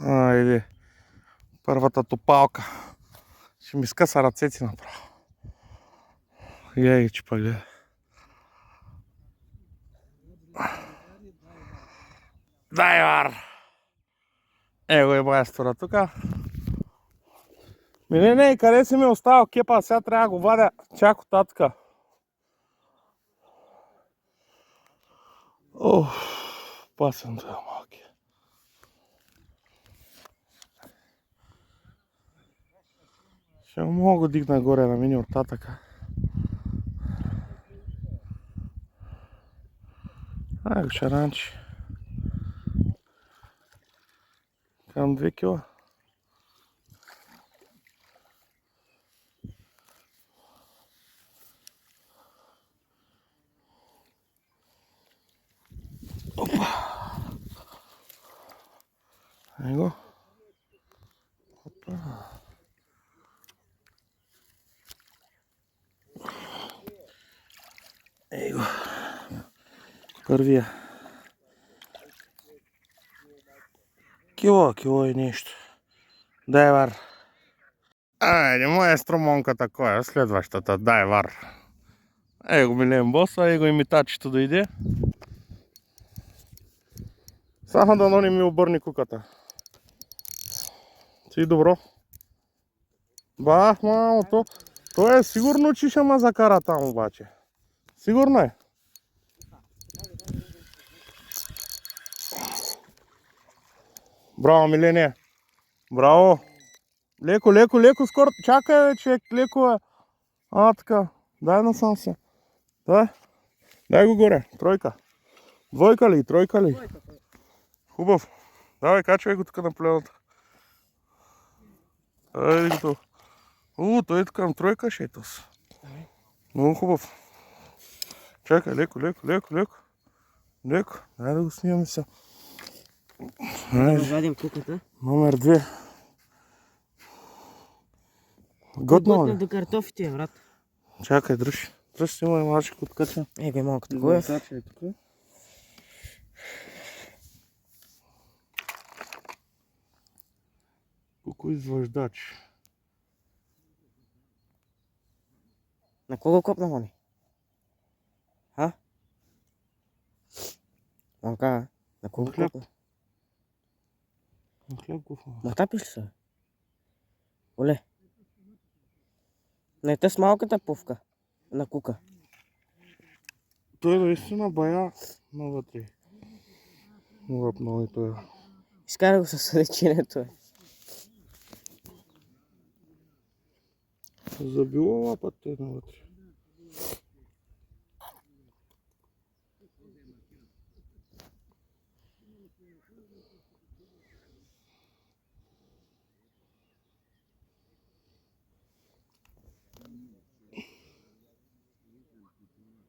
Айде. Първата топалка. Ще ми скъса ръцете направо. Гледай, че па гледай. Дайвар! Его е майстора тука. Не, къде си ми оставил кепа? Сега трябва да го вадя чак от татка. Пасен това малки. Ще мога да дигна горе на мини от татъка. Ай го шаранчи. Към 2 кила. Опа! Ай го. Опа! Ей го. Първия. Кило и нещо. Дайвар. Айде, моя стромонка такова, следващата дайвар. Его милен боса, его имитачето дойде. Само да не ми обърне куката. Си добро. Бах, мамо, то е сигурно, че ще ме закара там обаче. Сигурно е. Браво, Милене. Браво. Леко, скоро. Чакай, бе, човек, леко е. Така. Дай насам се. Дай го горе. Тройка. Двойка ли? Тройка ли? Хубав. Давай, качвай го тук на плената. Айде го то. Той е тук на тройка ще е тос. Много хубав. Чакай, леко. Леко. Дай да го снимаме сега. Да вадим куката. Номер 2. Готно ли? До картофите, брат. Чакай, дръж. Дръж си мой малчик откача. Его е малко такова. Колко извъждач. На кого копна вони? Манка, на кого Хляб. копна? Хляб го фа. Махтапиш ли се? Оле. Не те с малката пувка. На кука. Той наистина бая навътре. Лъпнал и той. Изкара го със реченето. Забило лапата е навътре.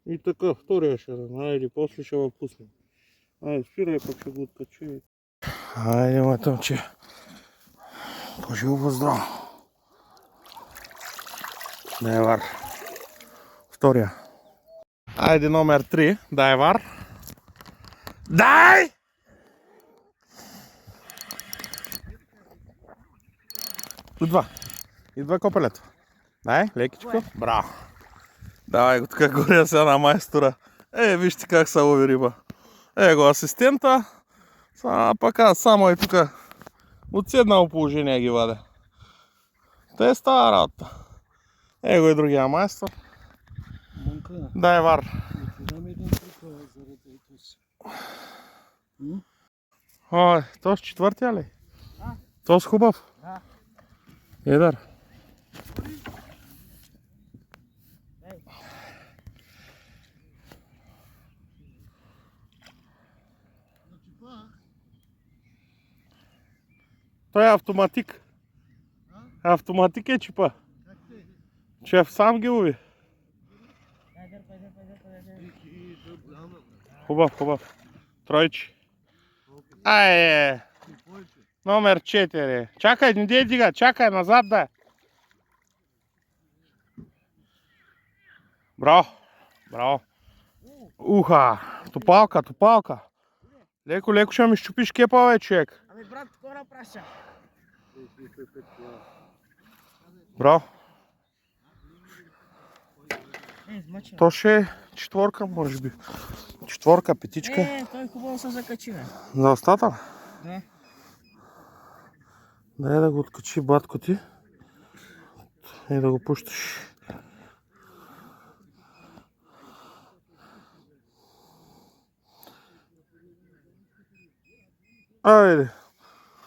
И така, втория ще или после ще го пуснем. Спирай, пък ще го откачи. Айде, матъмче. Поживо здраво. Дайвар. Втория. Айде, номер 3. Дайвар. Дай! Идва копелето. Дай, лекичко. Браво. Давай го тук горе сега на майстора. Вижте как се лови риба. Го асистента. Пък аз само тук от седнало положение ги вадя. Те става работа. Го и другия майстор. Дайвар. То с четвъртия ли? То с хубав? Да. Едър. Той е автоматик. Автоматик е чипа. Шеф сам ги лови. Хубав. Тройчи. Номер 4. Чакай, не дей дига, чакай назад да. Браво. Уха, топалка. Леко ще ми щупиш кепа, бе, човек. Ами брат, кора праша. Браво. Измъчено. То ще е четворка, може би. Четворка, петичка. Той хубаво се закачи, бе. За устата? Да. Дай да го откачи батко ти. И да го пущаш. Айде.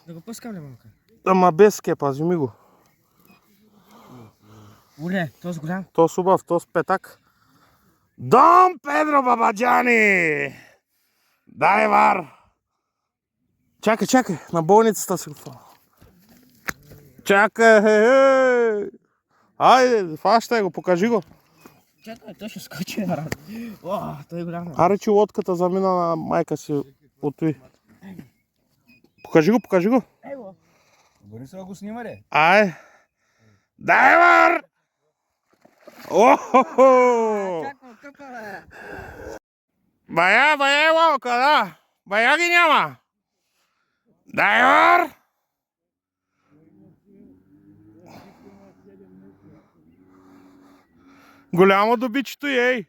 Да го пускам ли, мамка? Ама без кепа, вземи го. Оле, то с голям. То с убав, то с петак. Дон Педро Бабаджани! Дай вар! Чакай, на болницата си го фана. Чакай, Айде, фащай го, покажи го. Чакай, той ще скочи, брат. О, той е голям. Аре, че лодката замина на майка си отви. Покажи го. Его. Борисова го снима ли? Ай! Дай вар! Охо! Чакай, къпа, бе. Бая е лодка, да. Бая ги няма. Дай вар! Голямо добичето ей.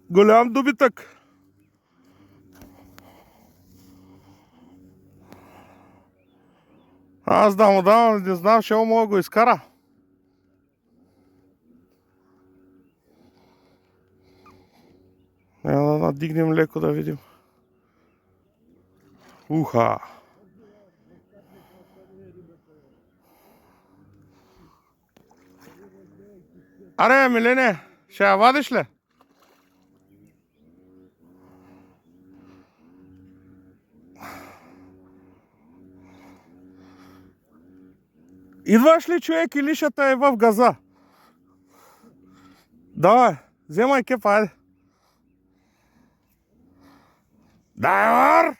Голям добитък. Аз да му дам, не знам, ще мога го изкара. Да надигнем леко да видим. Уха! Аре, Милене, ще я вадиш ли? Идваш ли, човек, или ще е в газа? Давай, вземай кепа, айде. Дай вар!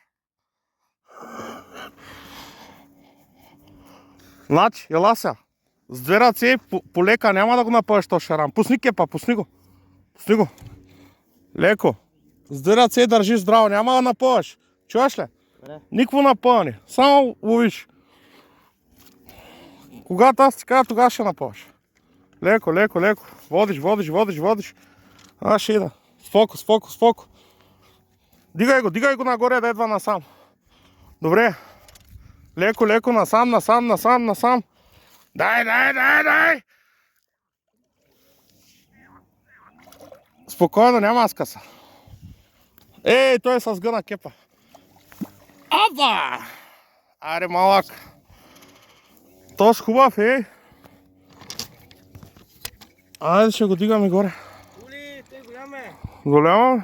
Значи, ела сега. С две ръце полека, няма да го напъваш то шарам. Пусни кепа, пусни го. Леко. С две ръце държи здраво, няма да напъваш. Чуваш ли? Никво напъване. Само ловиш. Когато аз ти кажа, тогава ще напъваш. Леко. Водиш. Аз ще ида. Споко. Дигай го нагоре да едва насам. Добре. Леко, насам. Дай! Спокойно, няма аз къса. Ей, той е с гъна кепа. Апа! Аре, малак. То с хубав, ей. Айде, ще го дигаме горе. Оли, той голям е. Голямо?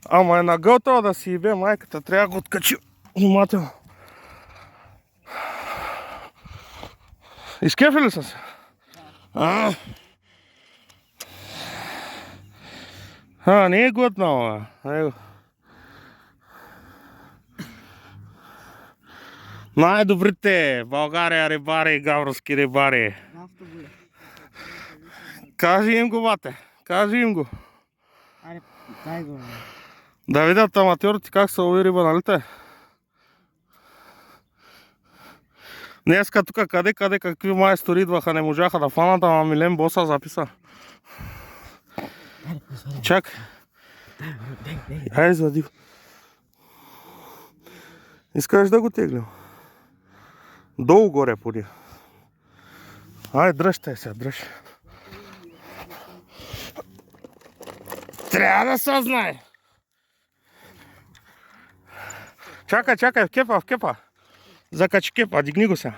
Ама е нагълтал да си бе, майката. Трябва да го откачи внимателно. Изкефи ли са се? Не е глътнал, бе. Най-добрите България рибари и гавровски рибари. Кажи им го, бате. Аре, дай го. Да видят аматьорите как се лови риба, нали те? Днеска тук къде какви майстори идваха, не можаха да фанат, ама Милен Боса записа. Чакай. Ай, извади го. Искаш да го теглим? Долу горе поди. Ай, дръжте сега, дръж. Трябва да се знае. Чакай, в кепа. Закачи кепа, дигни го сега.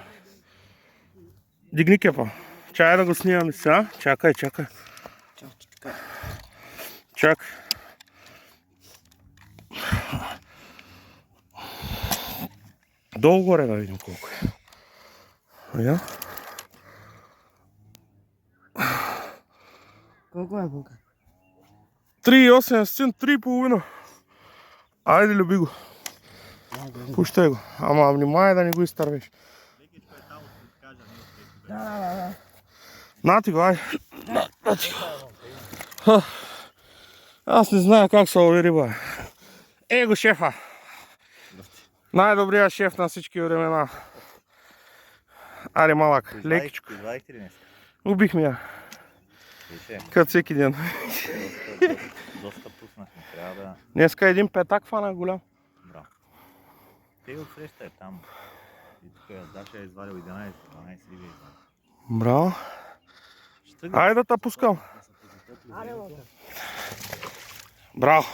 Дигни кепа. Чай да го снимаме сега. Чакай. Долу горе да видим колко е. Я? Колко е, Бунка? 3,8, 3,5. Айде, люби го. Пущай го. Ама внимай да не го изтървеш. Да. Нати го, айде. Аз не зная как се лови риба. Его, шефа. Най-добрият шеф на всички времена. Аре малък, лекичко. Извадихте ли днес? Убихме я. Више, Като всеки ден. доста пуснахме. Трябва да... Днеска един петак фана голям. Браво. Те го отсреща е там. И тук Даша е извадил 11-12 риби. Браво. Ще Айде да те пускам. Аре, Монка. Браво.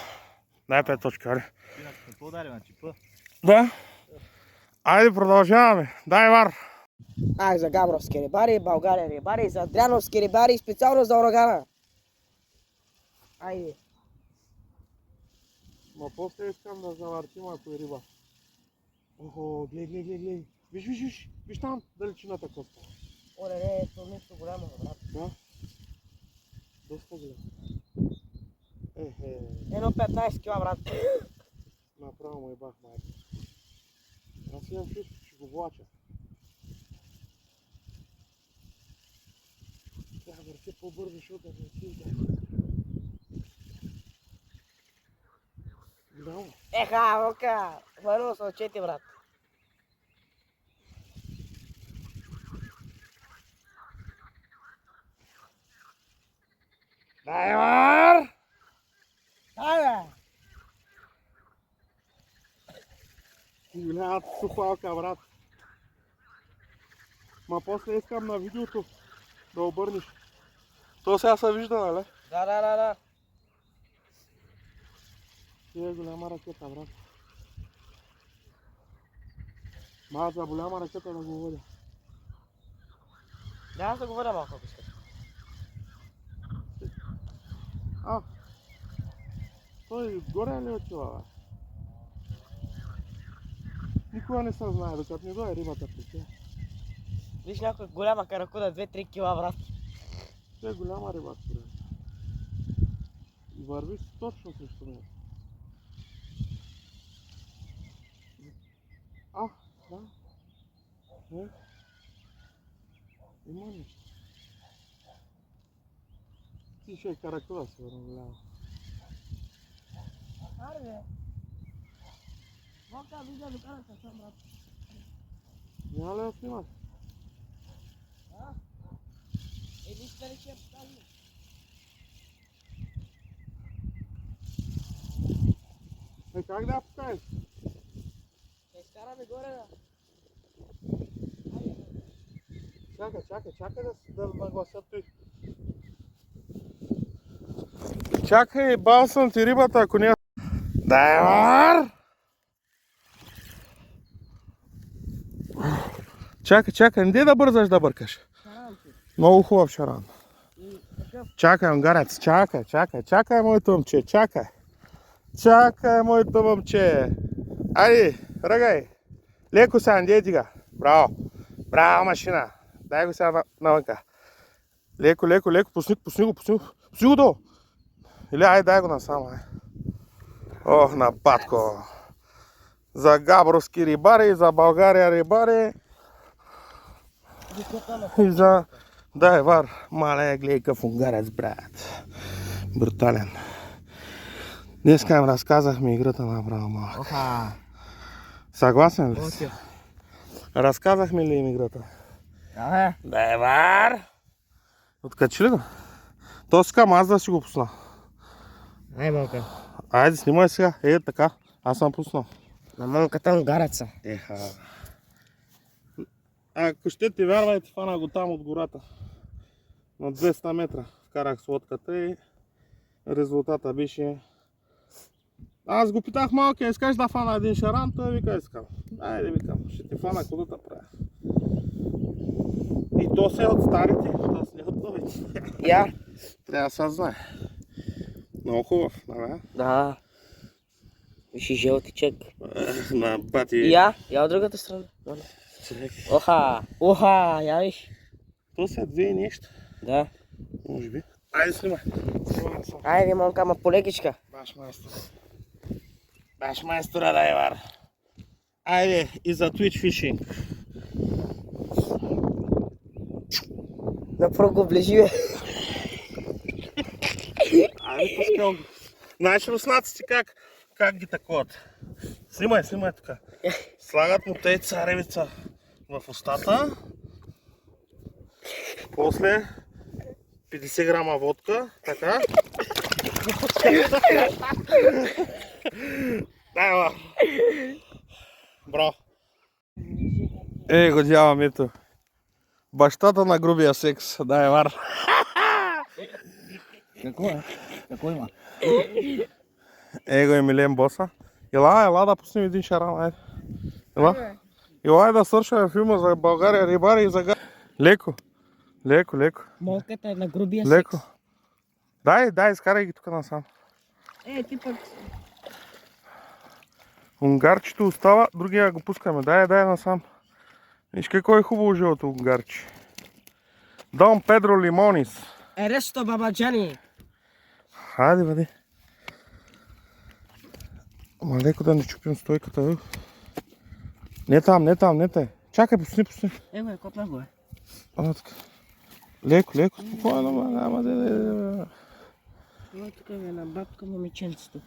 Дай 5 точки, аре. Какво удари на чипа? Да. Айде продължаваме. Дай вар. Ах, за габровски рибари, България рибари, за дряновски рибари, специално за урагана. Айде. Ма после искам да завъртим ако е риба. Охо, глей. Виж там далечината коста. Оле, не, то нещо голямо, брат. Да. Доста голям. Ехе. Едно 15 кила, брат. Направо му ебах майка. Аз имам чувство, че го влача. Трябва да върти по-бързо, защото да не отиде. Браво. Еха, Монка. Хвърля се очети, брат. Дай вар! Айде. Голямата сухалка, брат. Ма после искам на видеото да обърнеш. То сега се вижда, нали? Да. Ти е голяма ракета, брат. Ма за голяма ракета да го водя. Да, да говоря малко, ако искаш. А, той горе ли отива, бе? Никога не съм знае, докато не дойде рибата при тя. Виж някоя голяма каракуда, 2-3 кила, брат. Тя е голяма риба, според. И върви точно срещу мен. А, да. Има нещо. Ти ще е каракуда, сигурно голяма. Аре. Монка, видя до карата съм, брат. Няма ли да снимаш? Виж дали ще я покажи. Как да я покажеш? Ще изкараме горе, да. Чакай да наглася той. Чакай, бал съм ти рибата, ако не... Дай вар! Чакай, не да бързаш да бъркаш. Много хубав шаран. Чакай, унгарец, чакай, моето момче, чакай, моето момче. Айде, ръгай. Леко сега, не дига. Браво, машина. Дай го сега навънка. Леко, пусни го долу. Или айде, дай го насам, ай. Ох, нападко. За габровски рибари, за България рибари. И за... Дай вар, мале, гледай какъв унгарец, брат. Брутален. Днеска им разказахме играта направо малък. Оха. Съгласен ли си? Разказахме ли им играта? Да, Дай вар! Откачи ли го? То скам, аз да си го пусна. Ай, Монка. Айде, снимай сега. Така. Аз съм пуснал. На Монката унгареца. Еха. Ако ще ти вярвайте, фана го там от гората. На 200 метра вкарах с лодката и резултата беше... Аз го питах малкия, искаш да фана един шаран, той вика искам. Айде викам, ще ти фана кодата правя. И то се от старите, то се не от новите. Я? Трябва да се знае. Много хубав, нали? Да. Виж и жълтичък. На бати... Я от другата страна. Оха, я виж. То са две неща. Да. Може би. Айде снимай. Айде, Монка, ама полекичка. Баш майстора да е вар. Айде и за Twitch Fishing. Направо го ближи, бе. Айде пускам. Знаеш руснаците как ги таковат? Снимай тук. Слагат му те царевица в устата. После 50 грама водка, така. Дай, ела. Браво. Го дявам, ето. Бащата на грубия секс. Дай, Вар. Какво е? Какво има? Го е Милен боса. Ела да пуснем един шаран, айде. Ела да свършаме филма за България, рибари и за... Леко. Молката е на грубия Леко. Дай, изкарай ги тук насам. Ти пък... Унгарчето остава, другия го пускаме. Дай насам. Виж какво е хубаво живото унгарче. Дон Педро Лимонис. Ересто, баба Джани. Хайде, бъди. Ама леко да не чупим стойката. Не там. Чакай, пусни. Копна го е. Така. Леко, спокойно, ама Това тук е на бабка момиченцето.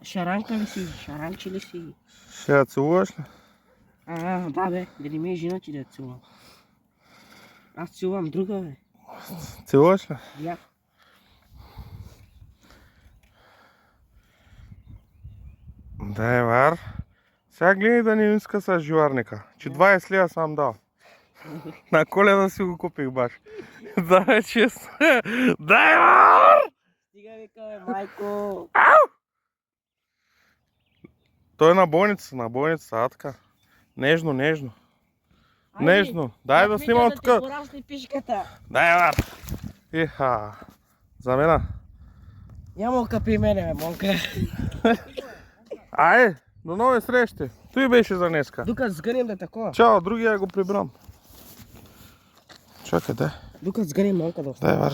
Шаранка ли си? Шаранче ли си? Ще я целуваш ли? Да бе, дали ми е жена ти да я целувам. Аз целувам друга бе. Целуваш ли? Я. Дай, Вар. Сега гледай да не иска с живарника. Че 20 лева съм дал. На Коледа си го купих баш. Да, честно. Дай, Вар! Стига вика бе, майко. Той е на болницата, така. Нежно. Нежно. Дай да снимам тук. Да ти порасне пишката. Дай, Вар! Иха. За мена. Я молка при мене, бе, молка. До нови срещи. Той беше за днеска. Докато сгънем да такова. Чао, другия го прибрам. Чакай, дай. Докато сгънем молка да остане. Дай, Вар.